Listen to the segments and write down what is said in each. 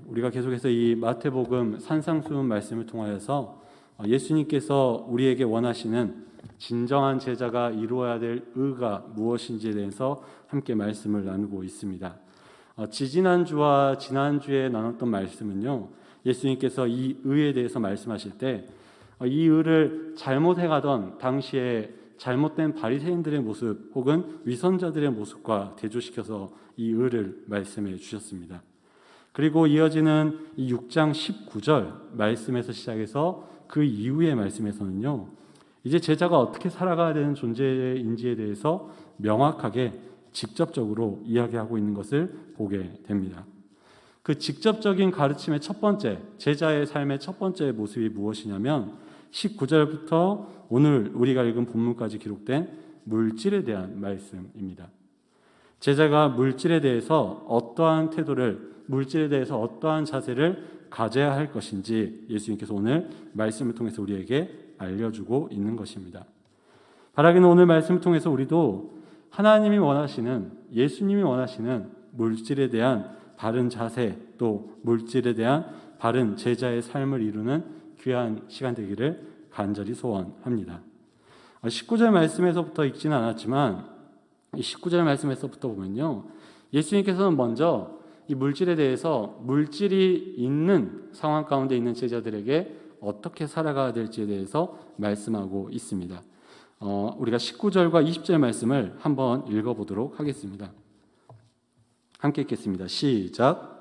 우리가 계속해서 이 마태복음 산상수훈 말씀을 통하여서 예수님께서 우리에게 원하시는 진정한 제자가 이루어야 될 의가 무엇인지에 대해서 함께 말씀을 나누고 있습니다. 지지난주와 지난주에 나눴던 말씀은요, 예수님께서 이 의에 대해서 말씀하실 때 이 의를 잘못해가던 당시에 잘못된 바리새인들의 모습 혹은 위선자들의 모습과 대조시켜서 이 의를 말씀해 주셨습니다. 그리고 이어지는 이 6장 19절 말씀에서 시작해서 그 이후의 말씀에서는요, 이제 제자가 어떻게 살아가야 되는 존재인지에 대해서 명확하게 직접적으로 이야기하고 있는 것을 보게 됩니다. 그 직접적인 가르침의 첫 번째, 제자의 삶의 첫 번째 모습이 무엇이냐면 19절부터 오늘 우리가 읽은 본문까지 기록된 물질에 대한 말씀입니다. 제자가 물질에 대해서 어떠한 태도를, 물질에 대해서 어떠한 자세를 가져야 할 것인지 예수님께서 오늘 말씀을 통해서 우리에게 알려주고 있는 것입니다. 바라기는 오늘 말씀을 통해서 우리도 하나님이 원하시는, 예수님이 원하시는 물질에 대한 바른 자세, 또 물질에 대한 바른 제자의 삶을 이루는 귀한 시간 되기를 간절히 소원합니다. 19절 말씀에서부터 읽지는 않았지만 이 19절 말씀에서부터 보면요, 예수님께서는 먼저 이 물질에 대해서 물질이 있는 상황 가운데 있는 제자들에게 어떻게 살아가야 될지에 대해서 말씀하고 있습니다. 우리가 19절과 20절 말씀을 한번 읽어보도록 하겠습니다. 함께 읽겠습니다. 시작.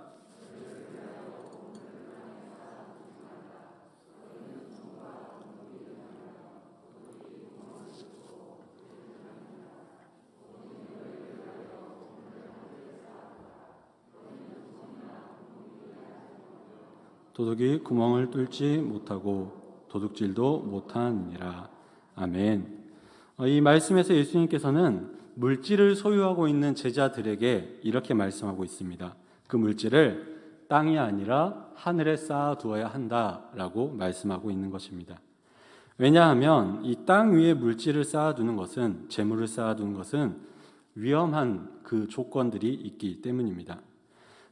도둑이 구멍을 뚫지 못하고 도둑질도 못하느니라. 아멘. 이 말씀에서 예수님께서는 물질을 소유하고 있는 제자들에게 이렇게 말씀하고 있습니다. 그 물질을 땅이 아니라 하늘에 쌓아두어야 한다라고 말씀하고 있는 것입니다. 왜냐하면 이 땅 위에 물질을 쌓아두는 것은, 재물을 쌓아두는 것은 위험한 그 조건들이 있기 때문입니다.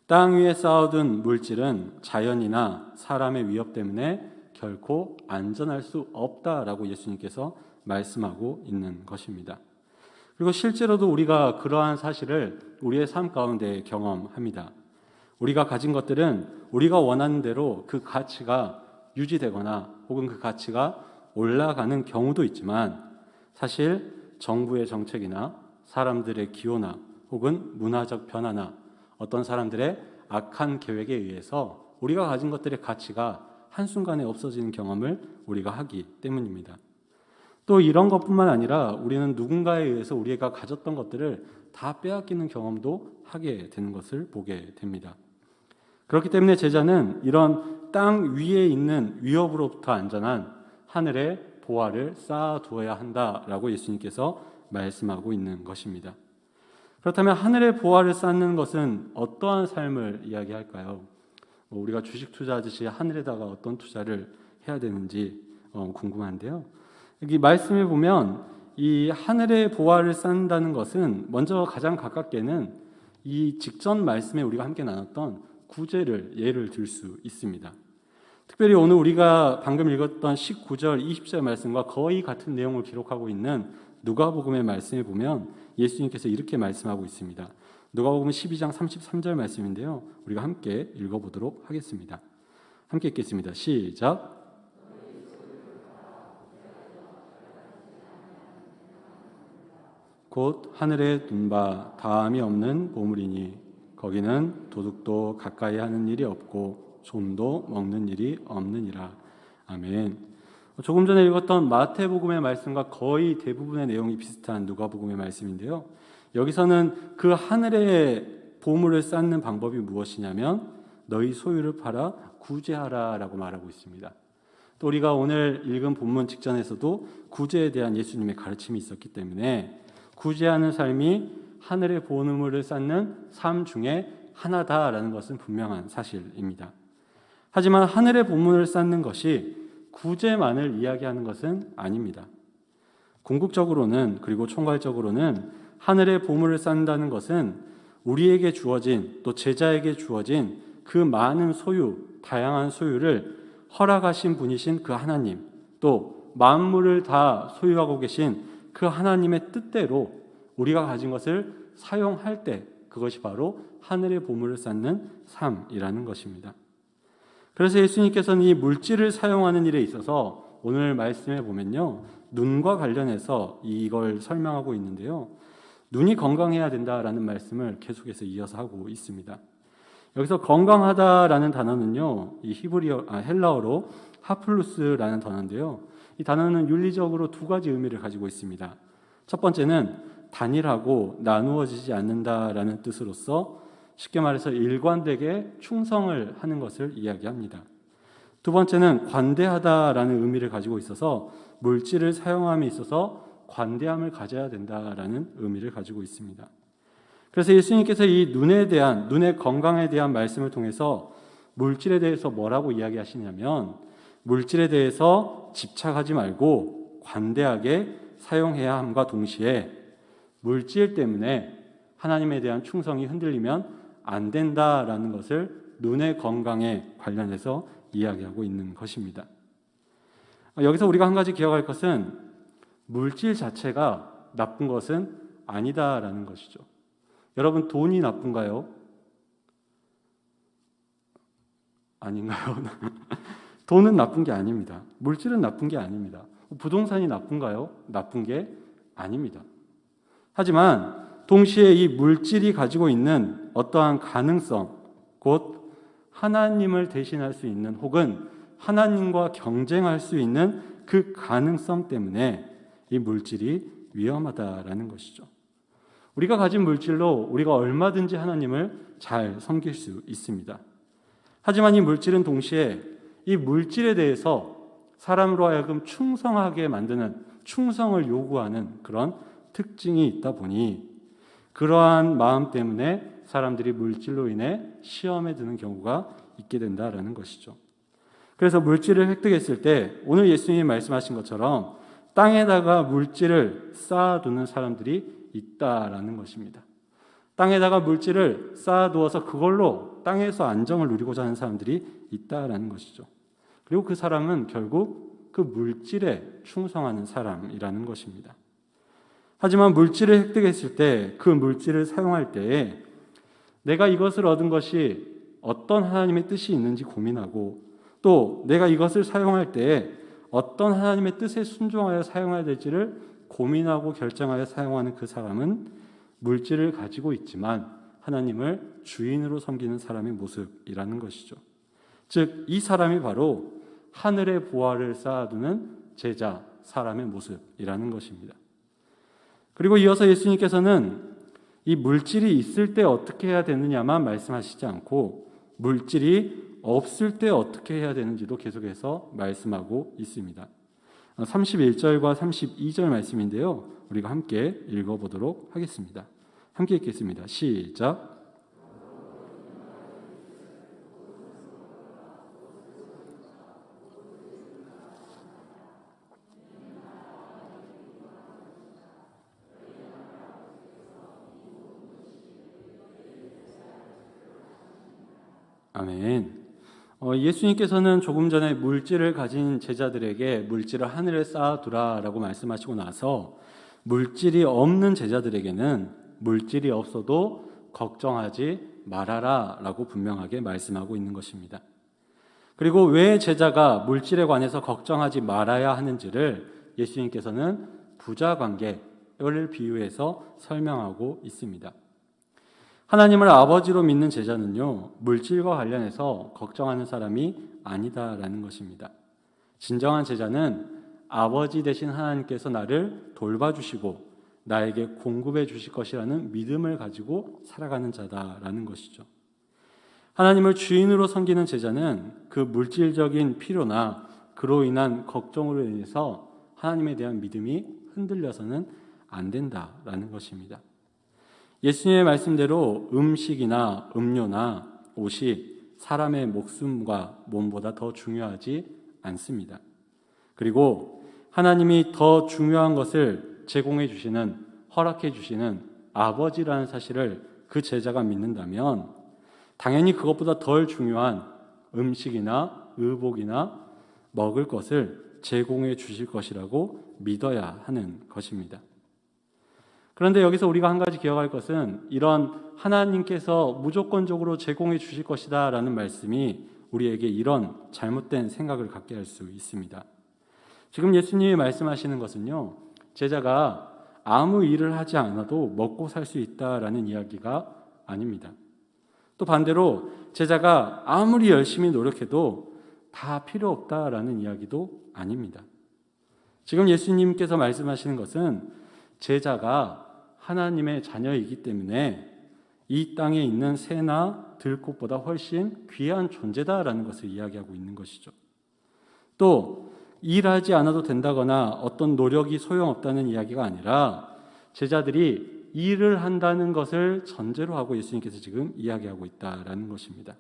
땅 위에 쌓아둔 물질은 자연이나 사람의 위협 때문에 결코 안전할 수 없다라고 예수님께서 말씀하고 있는 것입니다. 그리고 실제로도 우리가 그러한 사실을 우리의 삶 가운데 경험합니다. 우리가 가진 것들은 우리가 원하는 대로 그 가치가 유지되거나 혹은 그 가치가 올라가는 경우도 있지만, 사실 정부의 정책이나 사람들의 기호나 혹은 문화적 변화나 어떤 사람들의 악한 계획에 의해서 우리가 가진 것들의 가치가 한순간에 없어지는 경험을 우리가 하기 때문입니다. 또 이런 것뿐만 아니라 우리는 누군가에 의해서 우리가 가졌던 것들을 다 빼앗기는 경험도 하게 되는 것을 보게 됩니다. 그렇기 때문에 제자는 이런 땅 위에 있는 위협으로부터 안전한 하늘의 보화를 쌓아두어야 한다라고 예수님께서 말씀하고 있는 것입니다. 그렇다면 하늘의 보화를 쌓는 것은 어떠한 삶을 이야기할까요? 우리가 주식 투자하듯이 하늘에다가 어떤 투자를 해야 되는지 궁금한데요. 여기 말씀에 보면 이 하늘의 보화를 쌓는다는 것은 먼저 가장 가깝게는 이 직전 말씀에 우리가 함께 나눴던 구제를 예를 들 수 있습니다. 특별히 오늘 우리가 방금 읽었던 19절, 20절 말씀과 거의 같은 내용을 기록하고 있는 누가복음의 말씀에 보면 예수님께서 이렇게 말씀하고 있습니다. 누가복음 12장 33절 말씀인데요, 우리가 함께 읽어보도록 하겠습니다. 함께 읽겠습니다. 시작. 곧 하늘에 둔 바 다함이 없는 보물이니 거기는 도둑도 가까이 하는 일이 없고 좀도 먹는 일이 없느니라. 아멘. 조금 전에 읽었던 마태복음의 말씀과 거의 대부분의 내용이 비슷한 누가복음의 말씀인데요, 여기서는 그 하늘의 보물을 쌓는 방법이 무엇이냐면 너희 소유를 팔아 구제하라 라고 말하고 있습니다. 또 우리가 오늘 읽은 본문 직전에서도 구제에 대한 예수님의 가르침이 있었기 때문에 구제하는 삶이 하늘의 보물을 쌓는 삶 중에 하나다라는 것은 분명한 사실입니다. 하지만 하늘의 보물을 쌓는 것이 구제만을 이야기하는 것은 아닙니다. 궁극적으로는, 그리고 총괄적으로는 하늘의 보물을 쌓는다는 것은 우리에게 주어진, 또 제자에게 주어진 그 많은 소유, 다양한 소유를 허락하신 분이신 그 하나님, 또 만물을 다 소유하고 계신 그 하나님의 뜻대로 우리가 가진 것을 사용할 때 그것이 바로 하늘의 보물을 쌓는 삶이라는 것입니다. 그래서 예수님께서는 이 물질을 사용하는 일에 있어서 오늘 말씀에 보면요, 눈과 관련해서 이걸 설명하고 있는데요, 눈이 건강해야 된다라는 말씀을 계속해서 이어서 하고 있습니다. 여기서 건강하다라는 단어는요, 이 헬라어로 하플루스라는 단어인데요, 이 단어는 윤리적으로 두 가지 의미를 가지고 있습니다. 첫 번째는 단일하고 나누어지지 않는다라는 뜻으로서 쉽게 말해서 일관되게 충성을 하는 것을 이야기합니다. 두 번째는 관대하다라는 의미를 가지고 있어서 물질을 사용함에 있어서 관대함을 가져야 된다라는 의미를 가지고 있습니다. 그래서 예수님께서 이 눈의 건강에 대한 말씀을 통해서 물질에 대해서 뭐라고 이야기하시냐면, 물질에 대해서 집착하지 말고 관대하게 사용해야 함과 동시에 물질 때문에 하나님에 대한 충성이 흔들리면 안 된다라는 것을 눈의 건강에 관련해서 이야기하고 있는 것입니다. 여기서 우리가 한 가지 기억할 것은 물질 자체가 나쁜 것은 아니다라는 것이죠. 여러분, 돈이 나쁜가요? 아닌가요? 돈은 나쁜 게 아닙니다. 물질은 나쁜 게 아닙니다. 부동산이 나쁜가요? 나쁜 게 아닙니다. 하지만 동시에 이 물질이 가지고 있는 어떠한 가능성, 곧 하나님을 대신할 수 있는 혹은 하나님과 경쟁할 수 있는 그 가능성 때문에 이 물질이 위험하다라는 것이죠. 우리가 가진 물질로 우리가 얼마든지 하나님을 잘 섬길 수 있습니다. 하지만 이 물질은 동시에 이 물질에 대해서 사람으로 하여금 충성하게 만드는, 충성을 요구하는 그런 특징이 있다 보니 그러한 마음 때문에 사람들이 물질로 인해 시험에 드는 경우가 있게 된다라는 것이죠. 그래서 물질을 획득했을 때 오늘 예수님이 말씀하신 것처럼 땅에다가 물질을 쌓아두는 사람들이 있다라는 것입니다. 땅에다가 물질을 쌓아두어서 그걸로 땅에서 안정을 누리고자 하는 사람들이 있다라는 것이죠. 그리고 그 사람은 결국 그 물질에 충성하는 사람이라는 것입니다. 하지만 물질을 획득했을 때 그 물질을 사용할 때에 내가 이것을 얻은 것이 어떤 하나님의 뜻이 있는지 고민하고, 또 내가 이것을 사용할 때에 어떤 하나님의 뜻에 순종하여 사용해야 될지를 고민하고 결정하여 사용하는 그 사람은 물질을 가지고 있지만 하나님을 주인으로 섬기는 사람의 모습이라는 것이죠. 즉, 이 사람이 바로 하늘의 보화를 쌓아두는 제자, 사람의 모습이라는 것입니다. 그리고 이어서 예수님께서는 이 물질이 있을 때 어떻게 해야 되느냐만 말씀하시지 않고 물질이 없을 때 어떻게 해야 되는지도 계속해서 말씀하고 있습니다. 31절과 32절 말씀인데요, 우리가 함께 읽어보도록 하겠습니다. 함께 읽겠습니다. 시작. 아멘. 예수님께서는 조금 전에 물질을 가진 제자들에게 물질을 하늘에 쌓아두라라고 말씀하시고 나서 물질이 없는 제자들에게는 물질이 없어도 걱정하지 말아라라고 분명하게 말씀하고 있는 것입니다. 그리고 왜 제자가 물질에 관해서 걱정하지 말아야 하는지를 예수님께서는 부자 관계를 비유해서 설명하고 있습니다. 하나님을 아버지로 믿는 제자는요, 물질과 관련해서 걱정하는 사람이 아니다라는 것입니다. 진정한 제자는 아버지 되신 하나님께서 나를 돌봐주시고 나에게 공급해 주실 것이라는 믿음을 가지고 살아가는 자다라는 것이죠. 하나님을 주인으로 섬기는 제자는 그 물질적인 필요나 그로 인한 걱정으로 인해서 하나님에 대한 믿음이 흔들려서는 안 된다라는 것입니다. 예수님의 말씀대로 음식이나 음료나 옷이 사람의 목숨과 몸보다 더 중요하지 않습니다. 그리고 하나님이 더 중요한 것을 제공해 주시는, 허락해 주시는 아버지라는 사실을 그 제자가 믿는다면 당연히 그것보다 덜 중요한 음식이나 의복이나 먹을 것을 제공해 주실 것이라고 믿어야 하는 것입니다. 그런데 여기서 우리가 한 가지 기억할 것은 이런 하나님께서 무조건적으로 제공해 주실 것이다 라는 말씀이 우리에게 이런 잘못된 생각을 갖게 할 수 있습니다. 지금 예수님이 말씀하시는 것은요, 제자가 아무 일을 하지 않아도 먹고 살 수 있다라는 이야기가 아닙니다. 또 반대로 제자가 아무리 열심히 노력해도 다 필요 없다라는 이야기도 아닙니다. 지금 예수님께서 말씀하시는 것은 제자가 하나님의 자녀이기 때문에 이 땅에 있는 새나 들꽃보다 훨씬 귀한 존재다라는 것을 이야기하고 있는 것이죠. 또 일하지 않아도 된다거나 어떤 노력이 소용없다는 이야기가 아니라 제자들이 일을 한다는 것을 전제로 하고 예수님께서 지금 이야기하고 있다라는 것입니다.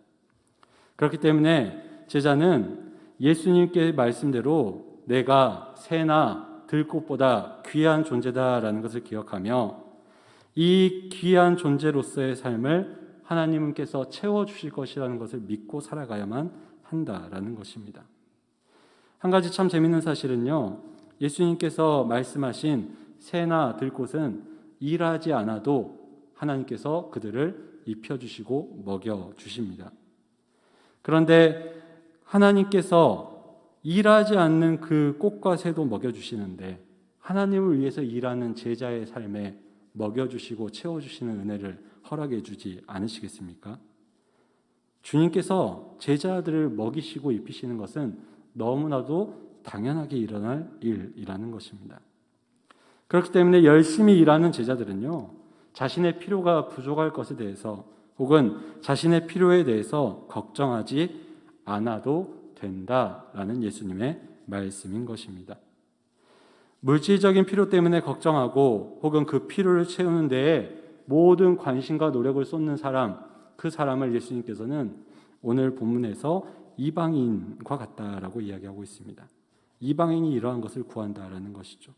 그렇기 때문에 제자는 예수님께 말씀대로 내가 새나 들꽃보다 귀한 존재다라는 것을 기억하며 이 귀한 존재로서의 삶을 하나님께서 채워주실 것이라는 것을 믿고 살아가야만 한다라는 것입니다. 한 가지 참 재밌는 사실은요, 예수님께서 말씀하신 새나 들꽃은 일하지 않아도 하나님께서 그들을 입혀주시고 먹여주십니다. 그런데 하나님께서 일하지 않는 그 꽃과 새도 먹여주시는데 하나님을 위해서 일하는 제자의 삶에 먹여주시고 채워주시는 은혜를 허락해 주지 않으시겠습니까? 주님께서 제자들을 먹이시고 입히시는 것은 너무나도 당연하게 일어날 일이라는 것입니다. 그렇기 때문에 열심히 일하는 제자들은요, 자신의 필요가 부족할 것에 대해서 혹은 자신의 필요에 대해서 걱정하지 않아도 된다라는 예수님의 말씀인 것입니다. 물질적인 필요 때문에 걱정하고 혹은 그 필요를 채우는 데에 모든 관심과 노력을 쏟는 사람, 그 사람을 예수님께서는 오늘 본문에서 이방인과 같다라고 이야기하고 있습니다. 이방인이 이러한 것을 구한다라는 것이죠.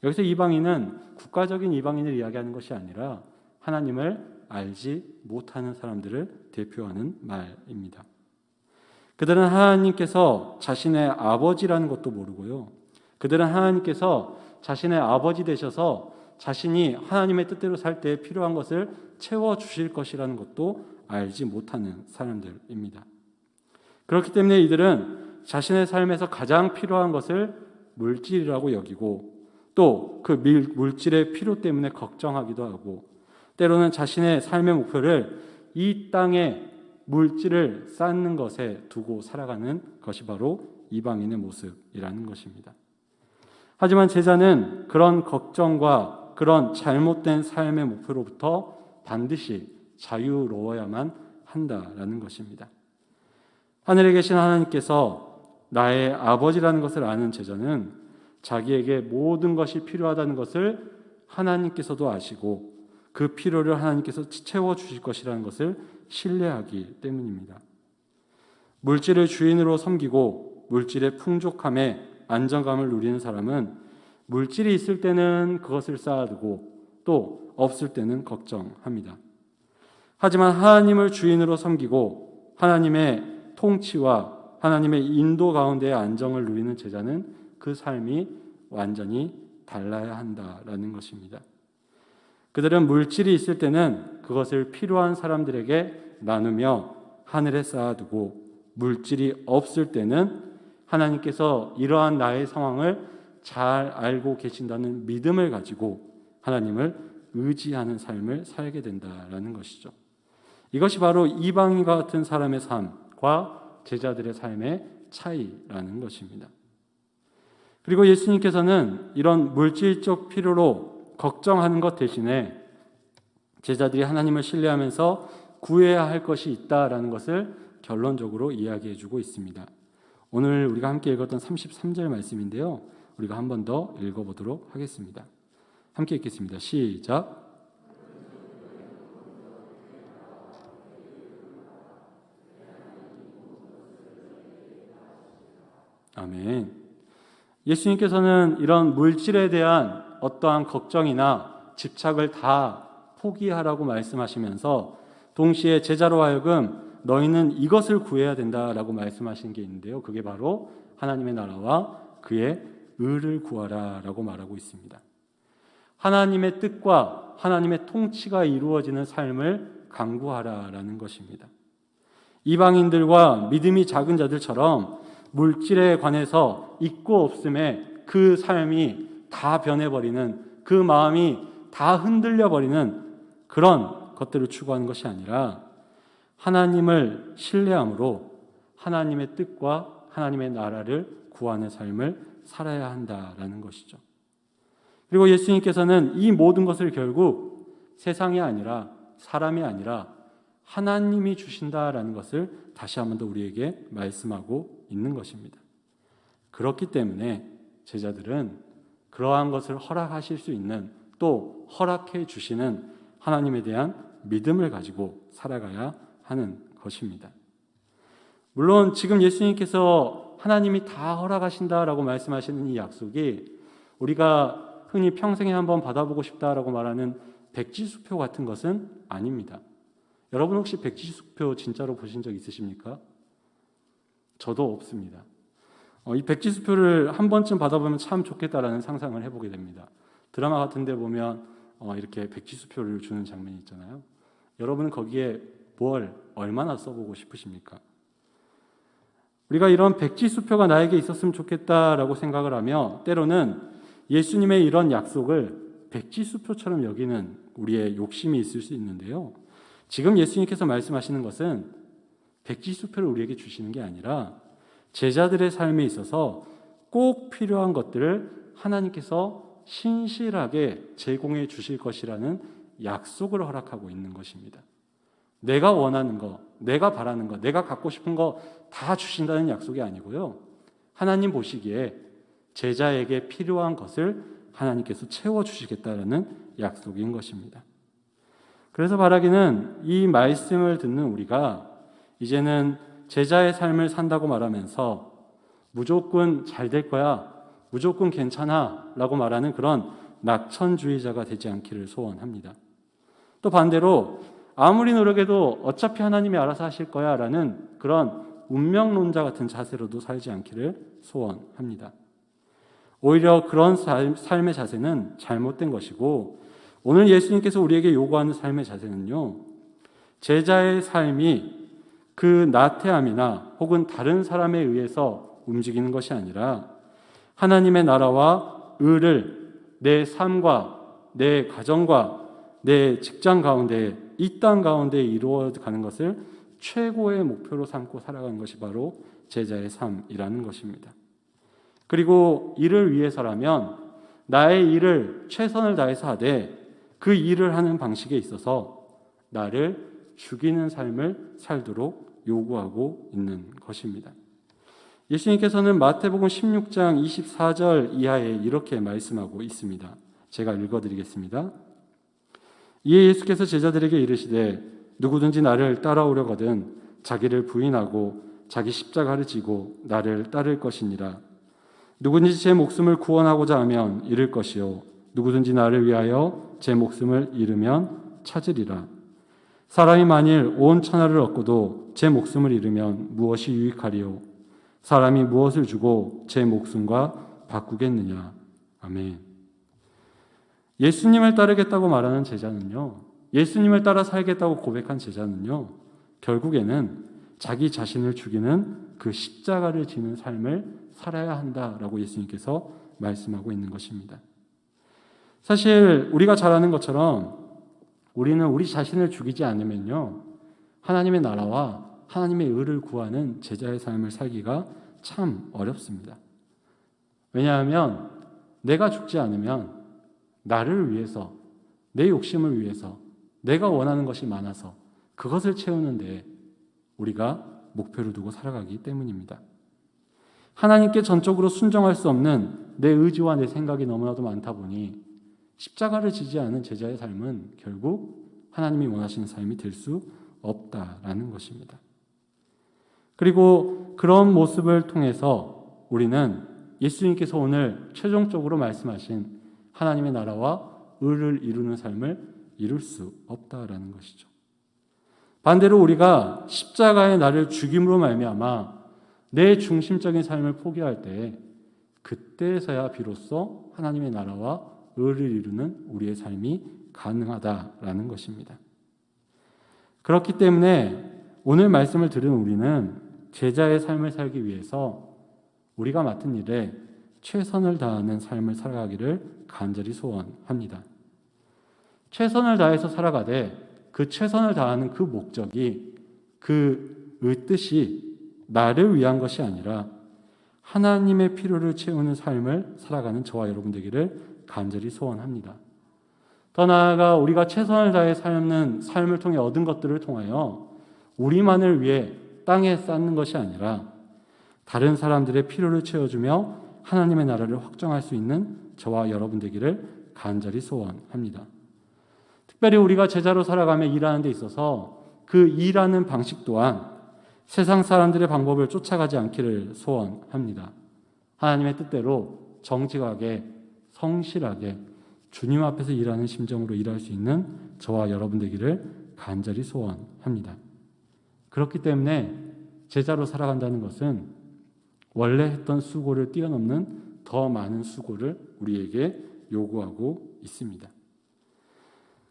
여기서 이방인은 국가적인 이방인을 이야기하는 것이 아니라 하나님을 알지 못하는 사람들을 대표하는 말입니다. 그들은 하나님께서 자신의 아버지라는 것도 모르고요, 그들은 하나님께서 자신의 아버지 되셔서 자신이 하나님의 뜻대로 살 때 필요한 것을 채워주실 것이라는 것도 알지 못하는 사람들입니다. 그렇기 때문에 이들은 자신의 삶에서 가장 필요한 것을 물질이라고 여기고 또 그 물질의 필요 때문에 걱정하기도 하고 때로는 자신의 삶의 목표를 이 땅에 물질을 쌓는 것에 두고 살아가는 것이 바로 이방인의 모습이라는 것입니다. 하지만 제자는 그런 걱정과 그런 잘못된 삶의 목표로부터 반드시 자유로워야만 한다라는 것입니다. 하늘에 계신 하나님께서 나의 아버지라는 것을 아는 제자는 자기에게 모든 것이 필요하다는 것을 하나님께서도 아시고 그 필요를 하나님께서 채워주실 것이라는 것을 신뢰하기 때문입니다. 물질을 주인으로 섬기고 물질의 풍족함에 안정감을 누리는 사람은 물질이 있을 때는 그것을 쌓아두고 또 없을 때는 걱정합니다. 하지만 하나님을 주인으로 섬기고 하나님의 통치와 하나님의 인도 가운데의 안정을 누리는 제자는 그 삶이 완전히 달라야 한다라는 것입니다. 그들은 물질이 있을 때는 그것을 필요한 사람들에게 나누며 하늘에 쌓아두고 물질이 없을 때는 하나님께서 이러한 나의 상황을 잘 알고 계신다는 믿음을 가지고 하나님을 의지하는 삶을 살게 된다라는 것이죠. 이것이 바로 이방인과 같은 사람의 삶과 제자들의 삶의 차이라는 것입니다. 그리고 예수님께서는 이런 물질적 필요로 걱정하는 것 대신에 제자들이 하나님을 신뢰하면서 구해야 할 것이 있다라는 것을 결론적으로 이야기해 주고 있습니다. 오늘 우리가 함께 읽었던 33절 말씀인데요, 우리가 한 번 더 읽어보도록 하겠습니다. 함께 읽겠습니다. 시작. 아멘. 예수님께서는 이런 물질에 대한 어떠한 걱정이나 집착을 다 포기하라고 말씀하시면서 동시에 제자로 하여금 너희는 이것을 구해야 된다라고 말씀하신 게 있는데요. 그게 바로 하나님의 나라와 그의 의를 구하라라고 말하고 있습니다. 하나님의 뜻과 하나님의 통치가 이루어지는 삶을 강구하라라는 것입니다. 이방인들과 믿음이 작은 자들처럼 물질에 관해서 있고 없음에 그 삶이 다 변해버리는, 그 마음이 다 흔들려버리는 그런 것들을 추구하는 것이 아니라 하나님을 신뢰함으로 하나님의 뜻과 하나님의 나라를 구하는 삶을 살아야 한다라는 것이죠. 그리고 예수님께서는 이 모든 것을 결국 세상이 아니라 사람이 아니라 하나님이 주신다라는 것을 다시 한 번 더 우리에게 말씀하고 있는 것입니다. 그렇기 때문에 제자들은 그러한 것을 허락하실 수 있는, 또 허락해 주시는 하나님에 대한 믿음을 가지고 살아가야 하는 것입니다. 물론 지금 예수님께서 하나님이 다 허락하신다라고 말씀하시는 이 약속이 우리가 흔히 평생에 한번 받아보고 싶다라고 말하는 백지수표 같은 것은 아닙니다. 여러분 혹시 백지수표 진짜로 보신 적 있으십니까? 저도 없습니다. 이 백지수표를 한 번쯤 받아보면 참 좋겠다라는 상상을 해보게 됩니다. 드라마 같은 데 보면 이렇게 백지수표를 주는 장면이 있잖아요. 여러분은 거기에 뭘 얼마나 써보고 싶으십니까? 우리가 이런 백지수표가 나에게 있었으면 좋겠다라고 생각을 하며 때로는 예수님의 이런 약속을 백지수표처럼 여기는 우리의 욕심이 있을 수 있는데요. 지금 예수님께서 말씀하시는 것은 백지수표를 우리에게 주시는 게 아니라 제자들의 삶에 있어서 꼭 필요한 것들을 하나님께서 신실하게 제공해 주실 것이라는 약속을 허락하고 있는 것입니다. 내가 원하는 거, 내가 바라는 거, 내가 갖고 싶은 거 다 주신다는 약속이 아니고요. 하나님 보시기에 제자에게 필요한 것을 하나님께서 채워주시겠다는 약속인 것입니다. 그래서 바라기는 이 말씀을 듣는 우리가 이제는 제자의 삶을 산다고 말하면서 무조건 잘 될 거야, 무조건 괜찮아 라고 말하는 그런 낙천주의자가 되지 않기를 소원합니다. 또 반대로 아무리 노력해도 어차피 하나님이 알아서 하실 거야 라는 그런 운명론자 같은 자세로도 살지 않기를 소원합니다. 오히려 그런 삶의 자세는 잘못된 것이고, 오늘 예수님께서 우리에게 요구하는 삶의 자세는요, 제자의 삶이 그 나태함이나 혹은 다른 사람에 의해서 움직이는 것이 아니라 하나님의 나라와 의를 내 삶과 내 가정과 내 직장 가운데, 이 땅 가운데 이루어가는 것을 최고의 목표로 삼고 살아가는 것이 바로 제자의 삶이라는 것입니다. 그리고 이를 위해서라면 나의 일을 최선을 다해서 하되 그 일을 하는 방식에 있어서 나를 죽이는 삶을 살도록 요구하고 있는 것입니다. 예수님께서는 마태복음 16장 24절 이하에 이렇게 말씀하고 있습니다. 제가 읽어드리겠습니다. 이에 예수께서 제자들에게 이르시되 누구든지 나를 따라오려거든 자기를 부인하고 자기 십자가를 지고 나를 따를 것이니라. 누구든지 제 목숨을 구원하고자 하면 잃을 것이요 누구든지 나를 위하여 제 목숨을 잃으면 찾으리라. 사람이 만일 온 천하를 얻고도 제 목숨을 잃으면 무엇이 유익하리요? 사람이 무엇을 주고 제 목숨과 바꾸겠느냐? 아멘. 예수님을 따르겠다고 말하는 제자는요, 예수님을 따라 살겠다고 고백한 제자는요, 결국에는 자기 자신을 죽이는 그 십자가를 지는 삶을 살아야 한다라고 예수님께서 말씀하고 있는 것입니다. 사실 우리가 잘 아는 것처럼 우리는 우리 자신을 죽이지 않으면요, 하나님의 나라와 하나님의 의를 구하는 제자의 삶을 살기가 참 어렵습니다. 왜냐하면 내가 죽지 않으면 나를 위해서, 내 욕심을 위해서, 내가 원하는 것이 많아서 그것을 채우는데 우리가 목표를 두고 살아가기 때문입니다. 하나님께 전적으로 순종할 수 없는 내 의지와 내 생각이 너무나도 많다 보니 십자가를 지지 않은 제자의 삶은 결국 하나님이 원하시는 삶이 될 수 없다라는 것입니다. 그리고 그런 모습을 통해서 우리는 예수님께서 오늘 최종적으로 말씀하신 하나님의 나라와 의를 이루는 삶을 이룰 수 없다라는 것이죠. 반대로 우리가 십자가의 나를 죽임으로 말미암아 내 중심적인 삶을 포기할 때 그때서야 비로소 하나님의 나라와 의를 이루는 우리의 삶이 가능하다라는 것입니다. 그렇기 때문에 오늘 말씀을 들은 우리는 제자의 삶을 살기 위해서 우리가 맡은 일에 최선을 다하는 삶을 살아가기를 간절히 소원합니다. 최선을 다해서 살아가되 그 최선을 다하는 그 목적이 그 뜻이 나를 위한 것이 아니라 하나님의 필요를 채우는 삶을 살아가는 저와 여러분 되기를 간절히 소원합니다. 더 나아가 우리가 최선을 다해 삶는 삶을 통해 얻은 것들을 통하여 우리만을 위해 땅에 쌓는 것이 아니라 다른 사람들의 필요를 채워주며 하나님의 나라를 확정할 수 있는 저와 여러분 되기를 간절히 소원합니다. 특별히 우리가 제자로 살아가며 일하는 데 있어서 그 일하는 방식 또한 세상 사람들의 방법을 쫓아가지 않기를 소원합니다. 하나님의 뜻대로 정직하게 성실하게 주님 앞에서 일하는 심정으로 일할 수 있는 저와 여러분 되기를 간절히 소원합니다. 그렇기 때문에 제자로 살아간다는 것은 원래 했던 수고를 뛰어넘는 더 많은 수고를 우리에게 요구하고 있습니다.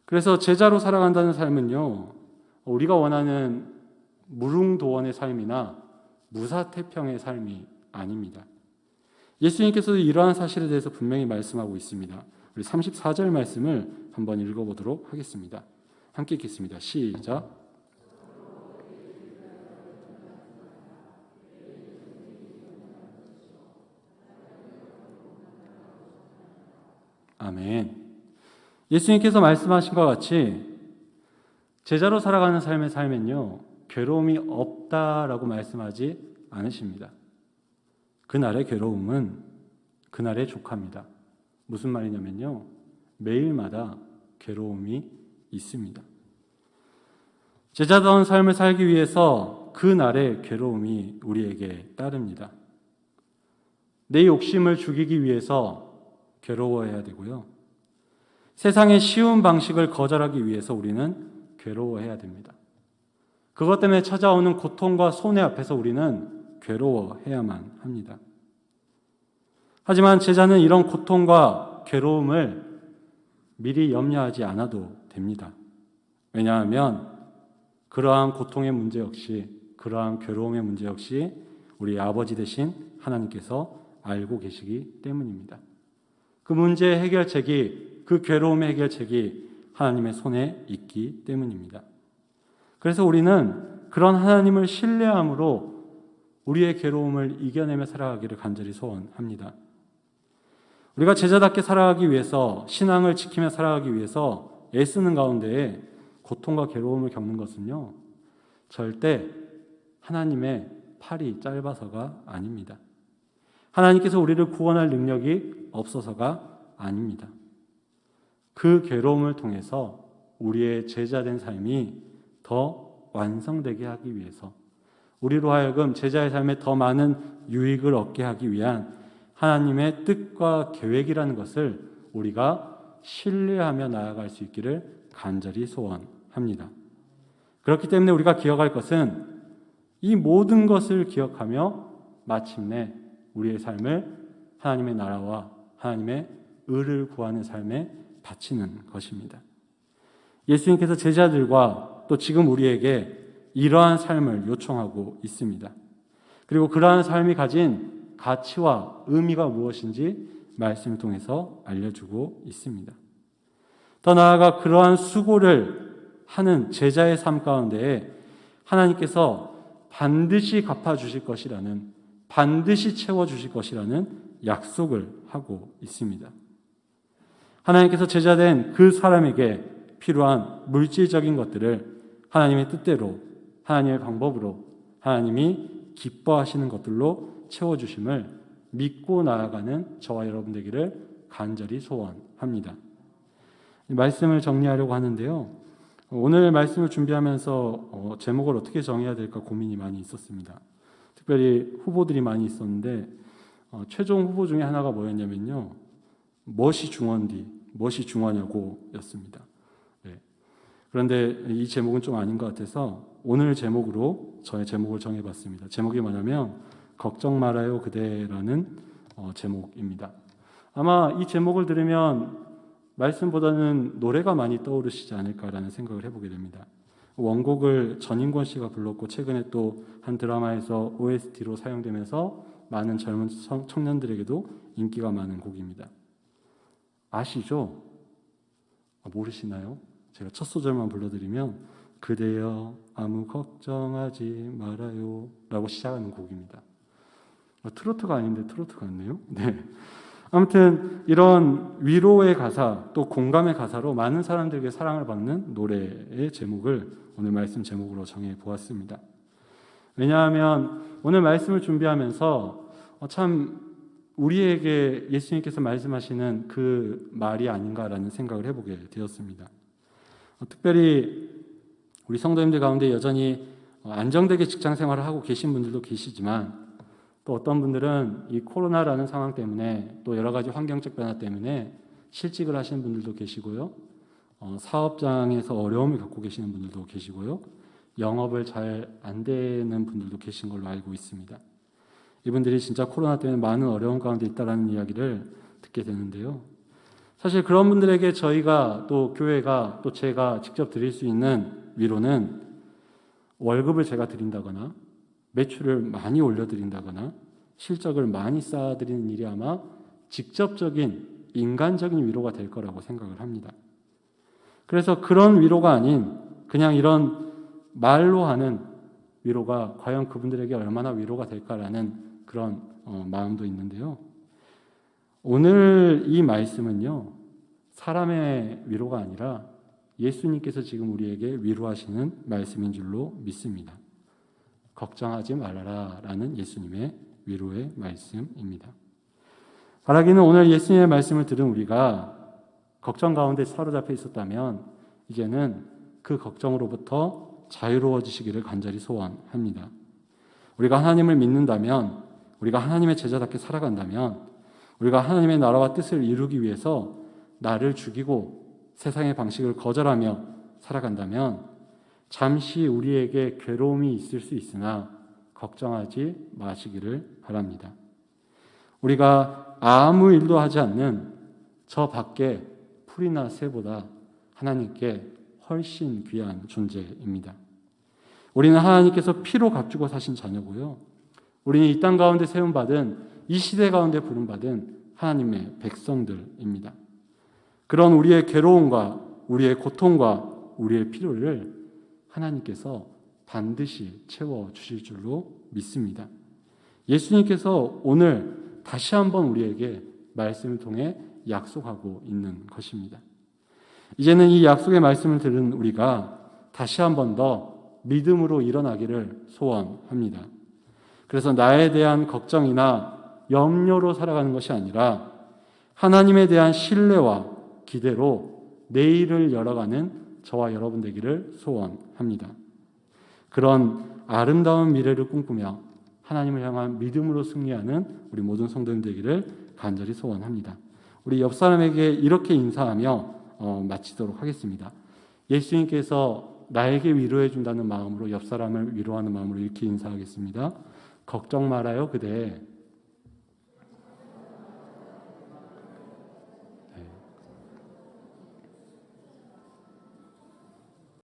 그래서 제자로 살아간다는 삶은요, 우리가 원하는 무릉도원의 삶이나 무사태평의 삶이 아닙니다. 예수님께서도 이러한 사실에 대해서 분명히 말씀하고 있습니다. 우리 34절 말씀을 한번 읽어보도록 하겠습니다. 함께 읽겠습니다. 시작. 아멘. 예수님께서 말씀하신 것 같이 제자로 살아가는 삶의 삶엔요, 괴로움이 없다라고 말씀하지 않으십니다. 그날의 괴로움은 그날의 족합니다. 무슨 말이냐면요, 매일마다 괴로움이 있습니다. 제자다운 삶을 살기 위해서 그날의 괴로움이 우리에게 따릅니다. 내 욕심을 죽이기 위해서 괴로워해야 되고요. 세상의 쉬운 방식을 거절하기 위해서 우리는 괴로워해야 됩니다. 그것 때문에 찾아오는 고통과 손해 앞에서 우리는 괴로워해야만 합니다. 하지만 제자는 이런 고통과 괴로움을 미리 염려하지 않아도 됩니다. 왜냐하면 그러한 고통의 문제 역시, 그러한 괴로움의 문제 역시 우리 아버지 되신 하나님께서 알고 계시기 때문입니다. 그 문제의 해결책이, 그 괴로움의 해결책이 하나님의 손에 있기 때문입니다. 그래서 우리는 그런 하나님을 신뢰함으로 우리의 괴로움을 이겨내며 살아가기를 간절히 소원합니다. 우리가 제자답게 살아가기 위해서, 신앙을 지키며 살아가기 위해서 애쓰는 가운데에 고통과 괴로움을 겪는 것은요, 절대 하나님의 팔이 짧아서가 아닙니다. 하나님께서 우리를 구원할 능력이 없어서가 아닙니다. 그 괴로움을 통해서 우리의 제자된 삶이 더 완성되게 하기 위해서, 우리로 하여금 제자의 삶에 더 많은 유익을 얻게 하기 위한 하나님의 뜻과 계획이라는 것을 우리가 신뢰하며 나아갈 수 있기를 간절히 소원합니다. 그렇기 때문에 우리가 기억할 것은 이 모든 것을 기억하며 마침내 우리의 삶을 하나님의 나라와 하나님의 의를 구하는 삶에 바치는 것입니다. 예수님께서 제자들과 또 지금 우리에게 이러한 삶을 요청하고 있습니다. 그리고 그러한 삶이 가진 가치와 의미가 무엇인지 말씀을 통해서 알려주고 있습니다. 더 나아가 그러한 수고를 하는 제자의 삶 가운데에 하나님께서 반드시 갚아주실 것이라는, 반드시 채워주실 것이라는 약속을 하고 있습니다. 하나님께서 제자된 그 사람에게 필요한 물질적인 것들을 하나님의 뜻대로, 하나님의 방법으로, 하나님이 기뻐하시는 것들로 채워주심을 믿고 나아가는 저와 여러분 되기를 간절히 소원합니다. 말씀을 정리하려고 하는데요, 오늘 말씀을 준비하면서 제목을 어떻게 정해야 될까 고민이 많이 있었습니다. 특별히 후보들이 많이 있었는데 최종 후보 중에 하나가 뭐였냐면요, 무엇이 중원디, 무엇이 중요하냐고 였습니다. 네. 그런데 이 제목은 좀 아닌 것 같아서 오늘 제목으로 저의 제목을 정해봤습니다. 제목이 뭐냐면 걱정 말아요 그대라는 제목입니다. 아마 이 제목을 들으면 말씀보다는 노래가 많이 떠오르시지 않을까라는 생각을 해보게 됩니다. 원곡을 전인권 씨가 불렀고 최근에 또 한 드라마에서 OST로 사용되면서 많은 젊은 청년들에게도 인기가 많은 곡입니다. 아시죠? 모르시나요? 제가 첫 소절만 불러드리면 그대여 아무 걱정하지 말아요 라고 시작하는 곡입니다. 트로트가 아닌데 트로트 같네요. 네. 아무튼 이런 위로의 가사 또 공감의 가사로 많은 사람들에게 사랑을 받는 노래의 제목을 오늘 말씀 제목으로 정해 보았습니다. 왜냐하면 오늘 말씀을 준비하면서 참 우리에게 예수님께서 말씀하시는 그 말이 아닌가라는 생각을 해보게 되었습니다. 특별히 우리 성도님들 가운데 여전히 안정되게 직장 생활을 하고 계신 분들도 계시지만 또 어떤 분들은 이 코로나라는 상황 때문에 또 여러 가지 환경적 변화 때문에 실직을 하시는 분들도 계시고요. 사업장에서 어려움을 겪고 계시는 분들도 계시고요. 영업을 잘 안 되는 분들도 계신 걸로 알고 있습니다. 이분들이 진짜 코로나 때문에 많은 어려움 가운데 있다라는 이야기를 듣게 되는데요. 사실 그런 분들에게 저희가 또 교회가 또 제가 직접 드릴 수 있는 위로는 월급을 제가 드린다거나 매출을 많이 올려드린다거나 실적을 많이 쌓아드리는 일이 아마 직접적인 인간적인 위로가 될 거라고 생각을 합니다. 그래서 그런 위로가 아닌 그냥 이런 말로 하는 위로가 과연 그분들에게 얼마나 위로가 될까라는 그런 마음도 있는데요. 오늘 이 말씀은요, 사람의 위로가 아니라 예수님께서 지금 우리에게 위로하시는 말씀인 줄로 믿습니다. 걱정하지 말아라 라는 예수님의 위로의 말씀입니다. 바라기는 오늘 예수님의 말씀을 들은 우리가 걱정 가운데 사로잡혀 있었다면 이제는 그 걱정으로부터 자유로워지시기를 간절히 소원합니다. 우리가 하나님을 믿는다면, 우리가 하나님의 제자답게 살아간다면, 우리가 하나님의 나라와 뜻을 이루기 위해서 나를 죽이고 세상의 방식을 거절하며 살아간다면 잠시 우리에게 괴로움이 있을 수 있으나 걱정하지 마시기를 바랍니다. 우리가 아무 일도 하지 않는 저 밖에 풀이나 새보다 하나님께 훨씬 귀한 존재입니다. 우리는 하나님께서 피로 값주고 사신 자녀고요. 우리는 이 땅 가운데 세움받은, 이 시대 가운데 부름받은 하나님의 백성들입니다. 그런 우리의 괴로움과 우리의 고통과 우리의 필요를 하나님께서 반드시 채워주실 줄로 믿습니다. 예수님께서 오늘 다시 한번 우리에게 말씀을 통해 약속하고 있는 것입니다. 이제는 이 약속의 말씀을 들은 우리가 다시 한 번 더 믿음으로 일어나기를 소원합니다. 그래서 나에 대한 걱정이나 염려로 살아가는 것이 아니라 하나님에 대한 신뢰와 기대로 내일을 열어가는 저와 여러분 되기를 소원합니다. 그런 아름다운 미래를 꿈꾸며 하나님을 향한 믿음으로 승리하는 우리 모든 성도님 되기를 간절히 소원합니다. 우리 옆 사람에게 이렇게 인사하며 마치도록 하겠습니다. 예수님께서 나에게 위로해 준다는 마음으로 옆 사람을 위로하는 마음으로 이렇게 인사하겠습니다. 걱정 말아요 그대.